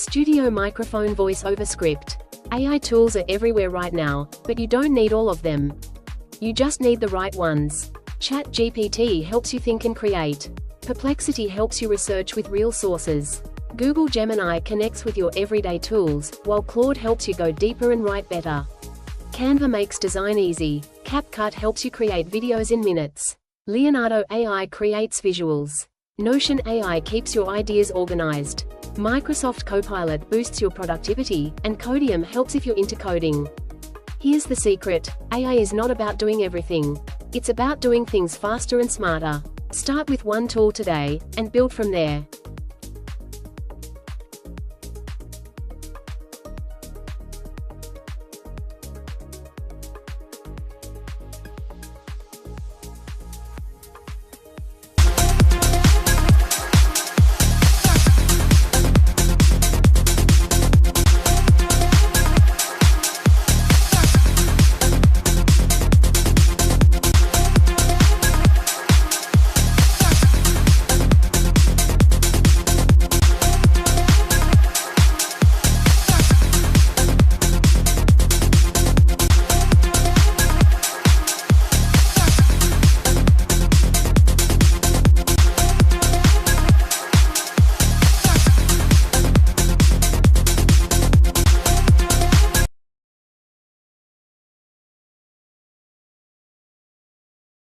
Studio microphone voice over script. AI tools are everywhere right now, but you don't need all of them. You just need the right ones. ChatGPT helps you think and create. Perplexity helps you research with real sources. Google Gemini connects with your everyday tools, while Claude helps you go deeper and write better. Canva makes design easy. CapCut helps you create videos in minutes. Leonardo AI creates visuals. Notion AI keeps your ideas organized. Microsoft Copilot boosts your productivity, and Codium helps if you're into coding. Here's the secret: AI is not about doing everything. It's about doing things faster and smarter. Start with one tool today, and build from there.